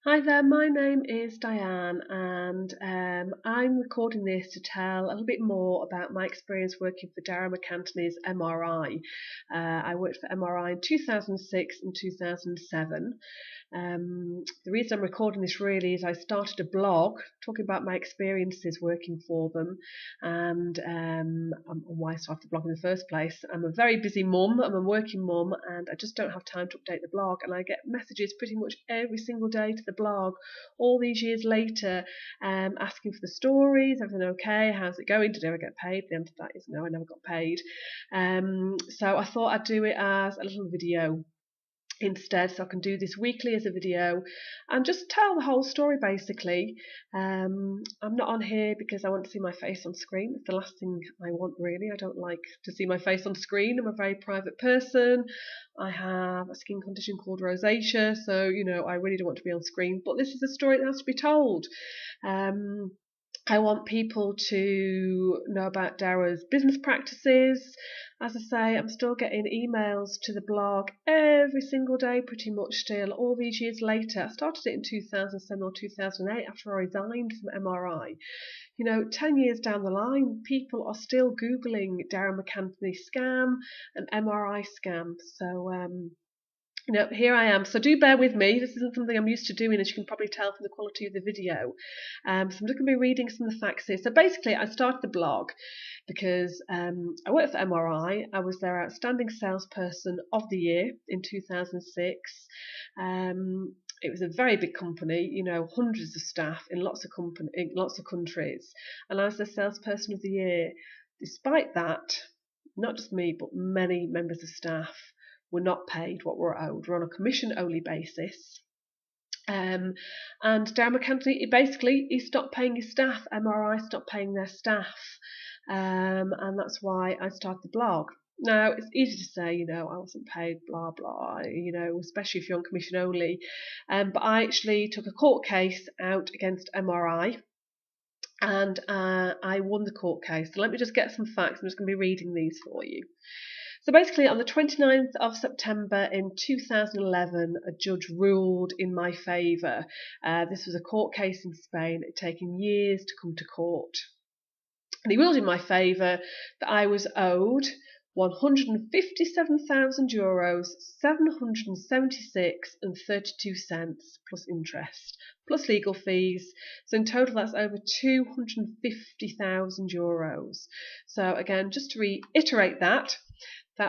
Hi there, my name is Diane, and I'm recording this to tell a little bit more about my experience working for Darragh MacAnthony's MRI. I worked for MRI in 2006 and 2007. The reason I'm recording this really is I started a blog talking about my experiences working for them and why I started the blog in the first place. I'm a very busy mum, I'm a working mum, and I just don't have time to update the blog, and I get messages pretty much every single day to the blog all these years later, asking for the stories. Everything okay? How's it going? Did I ever get paid? The answer to that is no, I never got paid. So I thought I'd do it as a little video instead, so I can do this weekly as a video and just tell the whole story basically. I'm not on here because I want to see my face on screen. It's the last thing I want really. I don't like to see my face on screen. I'm a very private person. I have a skin condition called rosacea, so I really don't want to be on screen, but this is a story that has to be told. I want people to know about Darragh's business practices. As I say, I'm still getting emails to the blog every single day, pretty much still, all these years later. I started it in 2007 or 2008 after I resigned from MRI. 10 years down the line, people are still Googling Darragh MacAnthony scam and MRI scam. So, here I am. So do bear with me. This isn't something I'm used to doing, as you can probably tell from the quality of the video. So I'm just going to be reading some of the facts here. So basically, I started the blog because I worked for MRI. I was their outstanding salesperson of the year in 2006. It was a very big company, hundreds of staff in lots of countries, and I was the salesperson of the year. Despite that, not just me, but many members of staff were not paid what we're owed. We're on a commission-only basis. And Darragh MacAnthony, basically, he stopped paying his staff. MRI stopped paying their staff. And that's why I started the blog. Now, it's easy to say, I wasn't paid, blah, blah, especially if you're on commission only. But I actually took a court case out against MRI. And I won the court case. So let me just get some facts. I'm just going to be reading these for you. So basically, on the 29th of September in 2011, a judge ruled in my favour. This was a court case in Spain. It had taken years to come to court. And he ruled in my favour that I was owed €157,000, 776 and 32 cents plus interest, plus legal fees. So in total, that's over €250,000. So again, just to reiterate that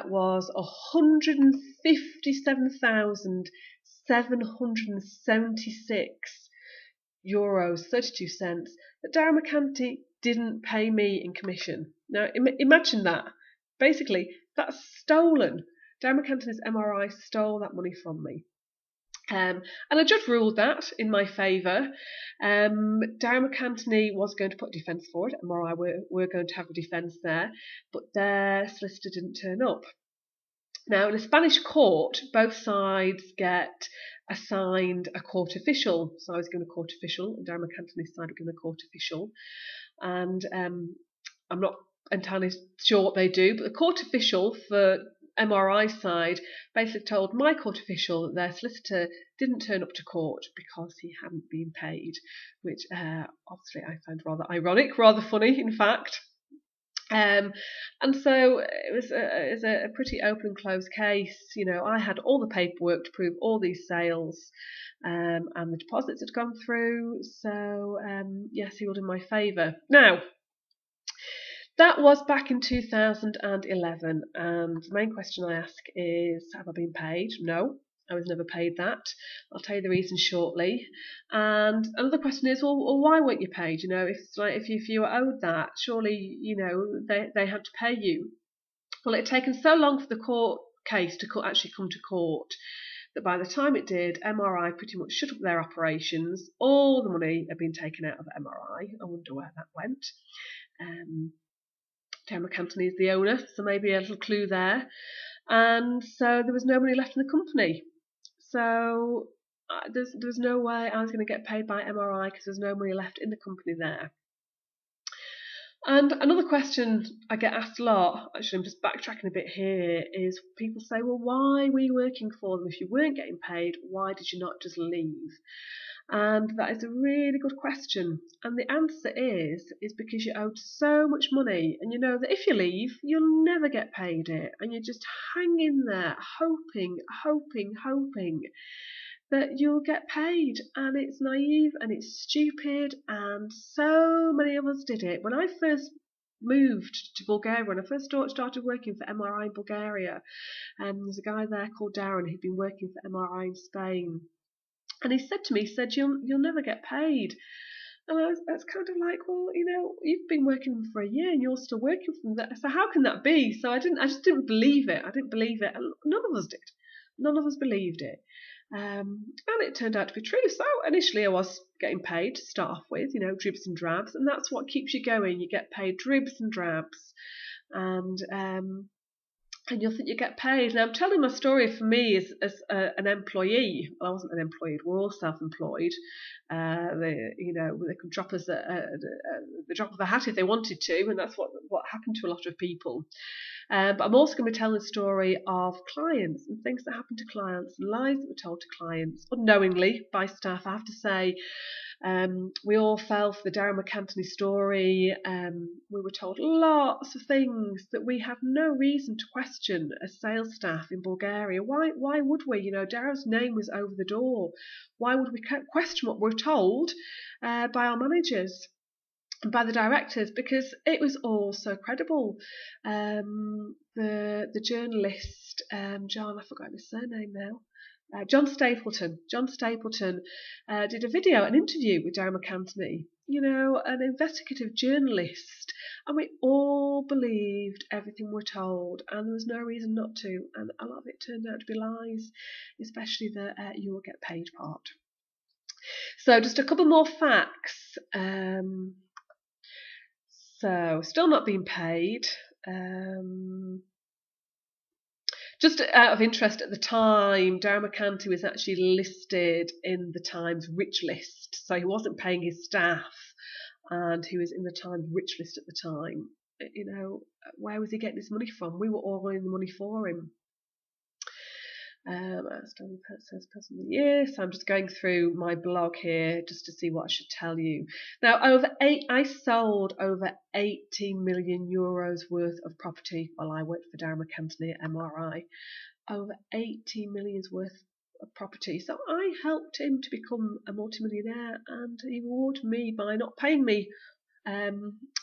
was €157,776, 32 cents, that Darragh MacAnthony didn't pay me in commission. Now, imagine that. Basically, that's stolen. Darragh MacAnthony's MRI stole that money from me. And a judge ruled that in my favour. Darragh MacAnthony was going to put a defence forward. MRI were going to have a defence there, but their solicitor didn't turn up. Now, in a Spanish court, both sides get assigned a court official. So I was given a court official, and Darragh MacAnthony's side were given a court official. And I'm not entirely sure what they do, but the court official for MRI side basically told my court official that their solicitor didn't turn up to court because he hadn't been paid, which obviously I found rather ironic, rather funny, in fact. And so it was a pretty open and closed case. I had all the paperwork to prove all these sales, and the deposits had gone through. So yes, he ruled in my favour. Now, that was back in 2011, and the main question I ask is, have I been paid? No, I was never paid that. I'll tell you the reason shortly. And another question is, well, why weren't you paid? If you were owed that, surely they had to pay you. Well, it had taken so long for the court case to actually come to court that by the time it did, MRI pretty much shut up their operations. All the money had been taken out of MRI. I wonder where that went. Darragh MacAnthony is the owner, so maybe a little clue there. And so there was no money left in the company. So there was no way I was going to get paid by MRI because there's no money left in the company there. And another question I get asked a lot, actually I'm just backtracking a bit here, is people say, well, why were you working for them? If you weren't getting paid, why did you not just leave? And that is a really good question. And the answer is because you owed so much money, and you know that if you leave, you'll never get paid it, and you just hang in there, hoping that you'll get paid. And it's naive and it's stupid, and so many of us did it. When I first moved to Bulgaria, when I first started working for MRI in Bulgaria, there's a guy there called Darren who'd been working for MRI in Spain. And he said to me, you'll never get paid. And I was kind of like, well, you know, you've been working for a year and you're still working for them. So how can that be? So I just didn't believe it. And none of us did. None of us believed it. And it turned out to be true. So initially I was getting paid to start off with, you know, dribs and drabs. And that's what keeps you going. You get paid dribs and drabs. And you'll think you get paid. Now, I'm telling my story for me as an employee. Well, I wasn't an employee. We're all self-employed. They could drop us the drop of a hat if they wanted to, and that's what happened to a lot of people. But I'm also going to be telling the story of clients and things that happened to clients, and lies that were told to clients unknowingly by staff. I have to say, we all fell for the Darragh MacAnthony story. We were told lots of things that we have no reason to question as sales staff in Bulgaria. Why would we? You know, Darragh's name was over the door. Why would we question what we're told by our managers and by the directors? Because it was all so credible. The journalist, John, I forgot his surname now. John Stapleton did a video, an interview with Darragh MacAnthony, you know, an investigative journalist, and we all believed everything we're told, and there was no reason not to, and a lot of it turned out to be lies, especially the you will get paid part. So just a couple more facts. So still not being paid. Just out of interest, at the time, Darragh MacAnthony was actually listed in the Times Rich List. So he wasn't paying his staff, and he was in the Times Rich List at the time. You know, where was he getting his money from? We were all in the money for him. Outstanding person of the year. So I'm just going through my blog here just to see what I should tell you. Now, I sold over 18 million euros worth of property while I worked for Darragh MacAnthony at MRI. Over 18 million's worth of property. So I helped him to become a multimillionaire, and he rewarded me by not paying me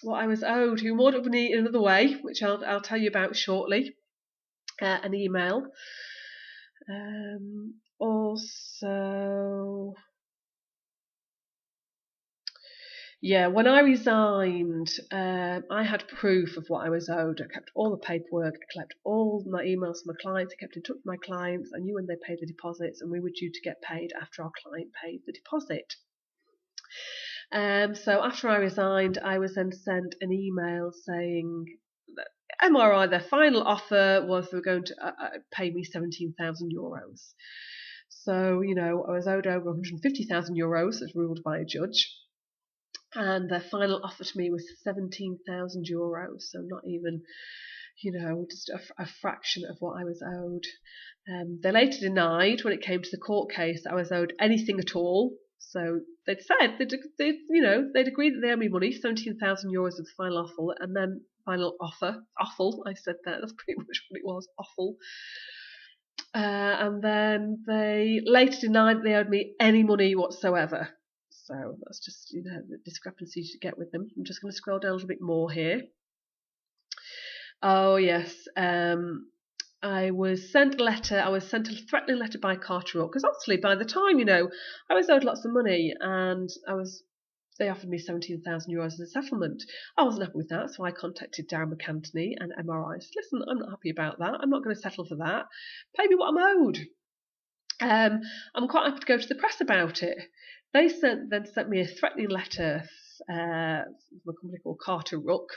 what I was owed. He rewarded me in another way, which I'll tell you about shortly. An email. Also, yeah, when I resigned, I had proof of what I was owed. I kept all the paperwork, I kept all my emails from my clients, I kept in touch with my clients, I knew when they paid the deposits, and we were due to get paid after our client paid the deposit. So after I resigned, I was then sent an email saying that MRI, their final offer was they were going to pay me 17,000 euros. So, you know, I was owed over 150,000 euros as ruled by a judge. And their final offer to me was 17,000 euros. So not even, you know, just a fraction of what I was owed. They later denied when it came to the court case that I was owed anything at all. So they'd said they'd agreed that they owed me money, 17,000 euros was the final offer, and then final offer, awful. I said that. That's pretty much what it was, awful. And then they later denied that they owed me any money whatsoever. So that's just, you know, the discrepancies you get with them. I'm just going to scroll down a little bit more here. Oh yes. I was sent a threatening letter by Carter, because obviously by the time, you know, I was owed lots of money, and they offered me 17,000 euros as a settlement. I wasn't happy with that, so I contacted Darragh MacAnthony and MRI. I said, listen, I'm not happy about that. I'm not going to settle for that. Pay me what I'm owed. I'm quite happy to go to the press about it. They then sent me a threatening letter from a company called Carter Rook,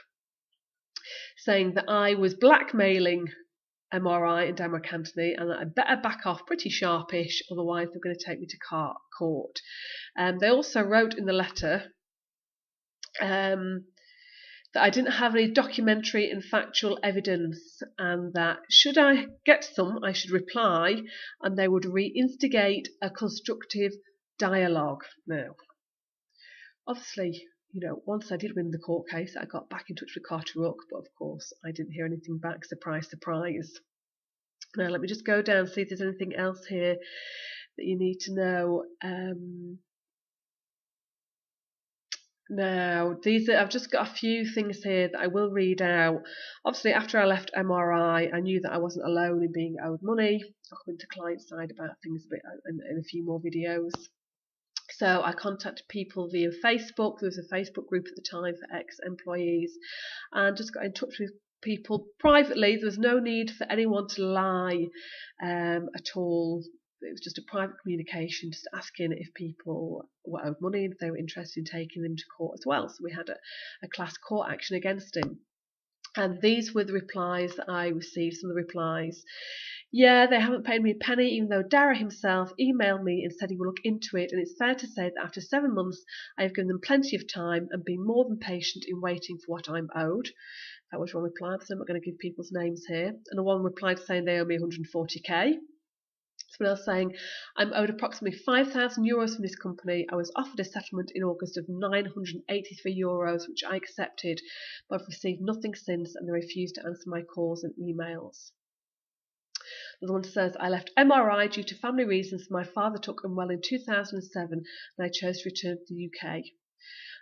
saying that I was blackmailing MRI and Darragh MacAnthony, and that I better back off pretty sharpish, otherwise they're going to take me to court. They also wrote in the letter that I didn't have any documentary and factual evidence, and that should I get some, I should reply, and they would reinstigate a constructive dialogue. Now, obviously, once I did win the court case, I got back in touch with Carter Rook, but of course I didn't hear anything back. Surprise, surprise. Now let me just go down and see if there's anything else here that you need to know. Now, I've just got a few things here that I will read out. Obviously, after I left MRI, I knew that I wasn't alone in being owed money. I'll come into client side about things a bit in a few more videos. So I contacted people via Facebook. There was a Facebook group at the time for ex-employees, and just got in touch with people privately. There was no need for anyone to lie at all. It was just a private communication, just asking if people were owed money and if they were interested in taking them to court as well. So we had a class court action against him. And these were the replies that I received. Some of the replies. Yeah, they haven't paid me a penny, even though Darragh himself emailed me and said he will look into it. And it's fair to say that after 7 months, I have given them plenty of time and been more than patient in waiting for what I'm owed. That was one reply, so I'm not going to give people's names here. And the one replied saying they owe me 140k. Someone else saying, I'm owed approximately €5,000 from this company. I was offered a settlement in August of €983, which I accepted, but I've received nothing since, and they refused to answer my calls and emails. Another one says, I left MRI due to family reasons. My father took unwell in 2007, and I chose to return to the UK.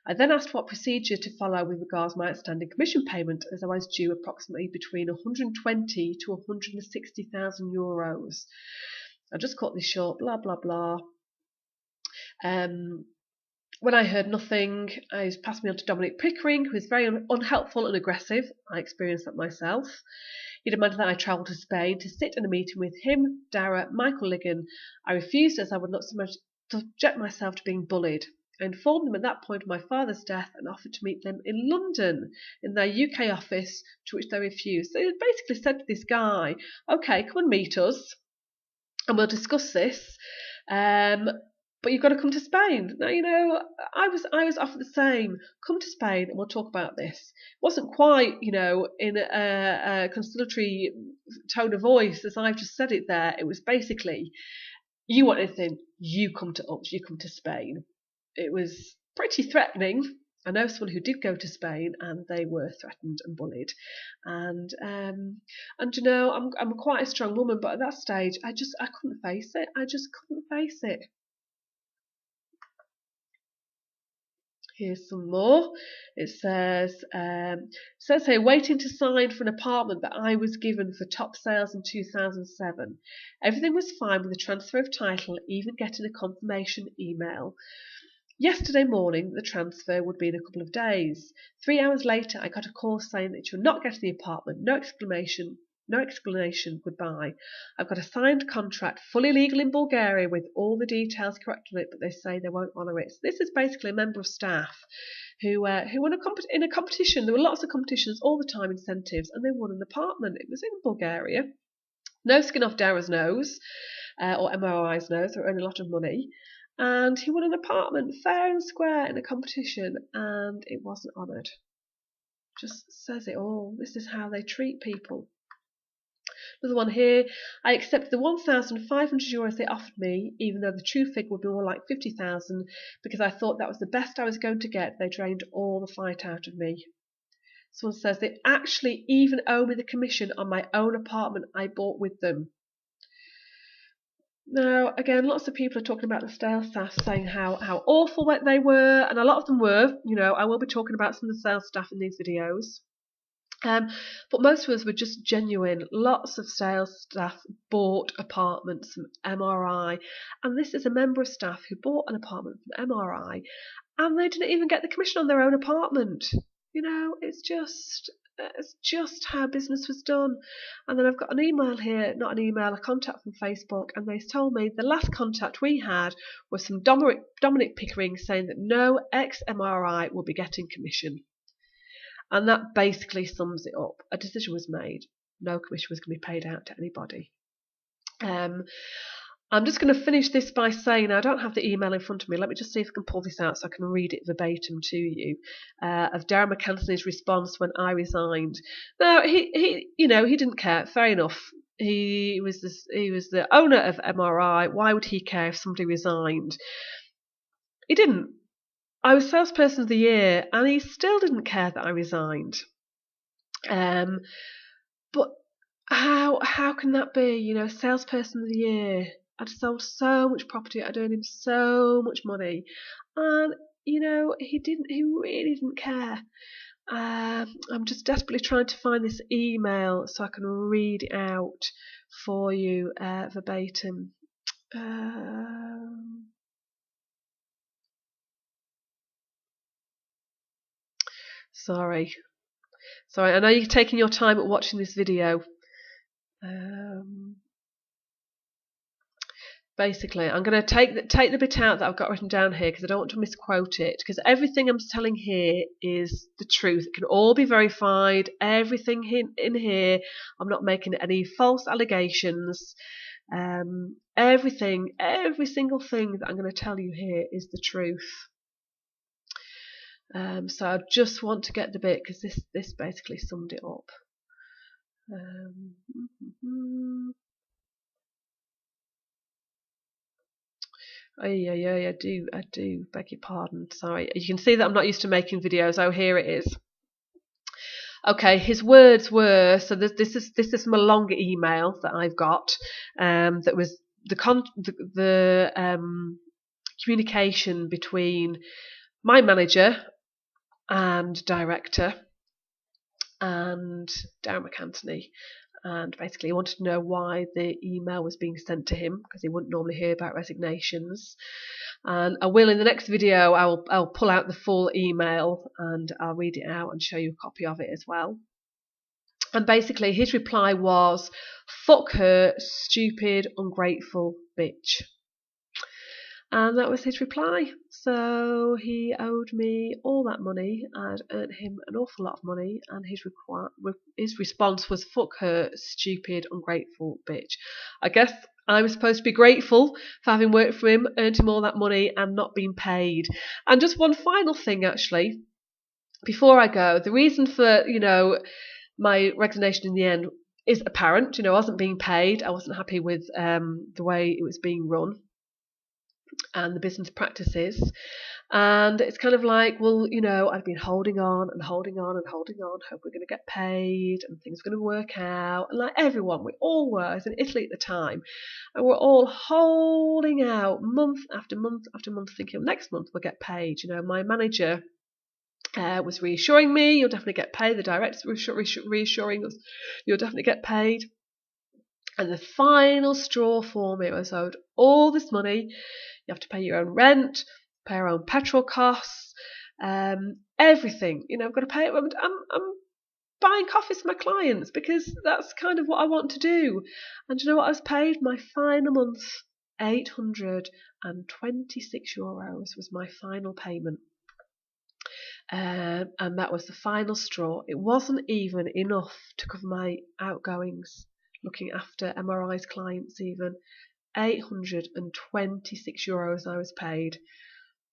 I then asked what procedure to follow with regards to my outstanding commission payment, as I was due approximately between 120 to 160,000 euros. I just cut this short, blah, blah, blah. When I heard nothing, I passed me on to Dominic Pickering, who was very unhelpful and aggressive. I experienced that myself. He demanded that I travel to Spain to sit in a meeting with him, Darragh, Michael Ligon. I refused, as I would not so much subject myself to being bullied. I informed them at that point of my father's death and offered to meet them in London in their UK office, to which they refused. So they basically said to this guy, okay, come and meet us and we'll discuss this, but you've got to come to Spain. Now, I was offered the same. Come to Spain and we'll talk about this. It wasn't quite, in a conciliatory tone of voice as I've just said it there. It was basically, you want anything, you come to us, you come to Spain. It was pretty threatening. I know someone who did go to Spain, and they were threatened and bullied. And I'm quite a strong woman, but at that stage, I couldn't face it. I just couldn't face it. Here's some more. It says here, waiting to sign for an apartment that I was given for top sales in 2007. Everything was fine with the transfer of title, even getting a confirmation email. Yesterday morning, the transfer would be in a couple of days. 3 hours later, I got a call saying that you're not getting the apartment. No explanation, goodbye. I've got a signed contract, fully legal in Bulgaria, with all the details correct on it, but they say they won't honour it. So this is basically a member of staff who won in a competition. There were lots of competitions all the time, incentives, and they won an apartment. It was in Bulgaria. No skin off Darragh's nose, or MRI's nose. They were earning a lot of money. And he won an apartment fair and square in a competition, and it wasn't honoured. Just says it all. This is how they treat people. Another one here. I accepted the €1,500 they offered me, even though the true figure would be more like 50,000, because I thought that was the best I was going to get. They drained all the fight out of me. Someone says they actually even owe me the commission on my own apartment I bought with them. Now, again, lots of people are talking about the sales staff, saying how awful they were, and a lot of them were. I will be talking about some of the sales staff in these videos. But most of us were just genuine. Lots of sales staff bought apartments from MRI, and this is a member of staff who bought an apartment from MRI, and they didn't even get the commission on their own apartment. It's just how business was done. And then I've got an email here, not an email, a contact from Facebook, and they told me the last contact we had was from Dominic Pickering saying that no ex-MRI will be getting commission. And that basically sums it up. A decision was made. No commission was going to be paid out to anybody. I'm just going to finish this by saying, I don't have the email in front of me. Let me just see if I can pull this out so I can read it verbatim to you, of Darragh MacAnthony's response when I resigned. Now, he didn't care. Fair enough. He was the owner of MRI. Why would he care if somebody resigned? He didn't. I was salesperson of the year, and he still didn't care that I resigned. But how can that be? You know, salesperson of the year. I'd sold so much property. I'd earned him so much money, and you know, he didn't. He really didn't care. I'm just desperately trying to find this email so I can read it out for you verbatim. Sorry, I know you're taking your time at watching this video. Basically, I'm going to take the bit out that I've got written down here because I don't want to misquote it, because everything I'm telling here is the truth. It can all be verified. Everything in here, I'm not making any false allegations. Every single thing that I'm going to tell you here is the truth. So I just want to get the bit, because this basically summed it up. Oh yeah, I do beg your pardon. Sorry, you can see that I'm not used to making videos. Oh, here it is. Okay, his words were, so this is from a longer email that I've got. That was the communication between my manager and director and Darragh MacAnthony. And basically he wanted to know why the email was being sent to him, because he wouldn't normally hear about resignations. And I will, in the next video, I'll pull out the full email and I'll read it out and show you a copy of it as well. And basically his reply was, "Fuck her, stupid, ungrateful bitch." And that was his reply. So he owed me all that money. I'd earned him an awful lot of money, and his response was, "Fuck her, stupid, ungrateful bitch." I guess I was supposed to be grateful for having worked for him, earned him all that money, and not been paid. And just one final thing, actually, before I go. The reason for, you know, my resignation in the end is apparent. You know, I wasn't being paid. I wasn't happy with the way it was being run and the business practices. And it's kind of like, well, you know, I've been holding on and holding on and holding on, hope we're going to get paid and things are going to work out. And like everyone, we all were. I was in Italy at the time, and we're all holding out month after month after month, thinking, well, next month we'll get paid. You know, my manager was reassuring me, "You'll definitely get paid." The directors were reassuring us, "You'll definitely get paid." And the final straw for me, I was owed all this money. You have to pay your own rent, pay your own petrol costs, everything. You know, I've got to pay it. I'm buying coffees for my clients because that's kind of what I want to do. And you know what I was paid? My final month, €826 was my final payment. And that was the final straw. It wasn't even enough to cover my outgoings, looking after MRI's clients even. €826 I was paid.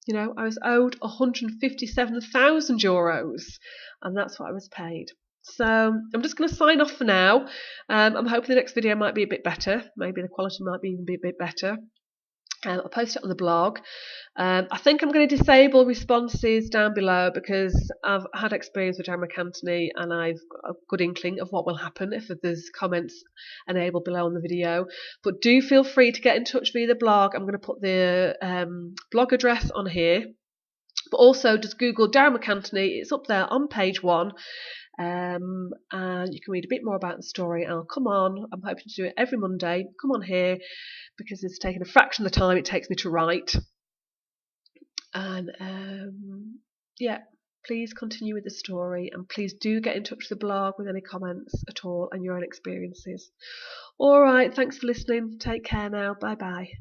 You know, I was owed €157,000, and that's what I was paid. So I'm just going to sign off for now. I'm hoping the next video might be a bit better. Maybe the quality might even be a bit better. I'll post it on the blog. I think I'm going to disable responses down below because I've had experience with Darragh MacAnthony and I've got a good inkling of what will happen if there's comments enabled below on the video. But do feel free to get in touch via the blog. I'm going to put the blog address on here. But also just Google Darragh MacAnthony. It's up there on page 1. And you can read a bit more about the story. I'll come on. I'm hoping to do it every Monday. Come on here because it's taken a fraction of the time it takes me to write. And yeah, please continue with the story, and please do get in touch with the blog with any comments at all and your own experiences. All right, thanks for listening. Take care now. Bye bye.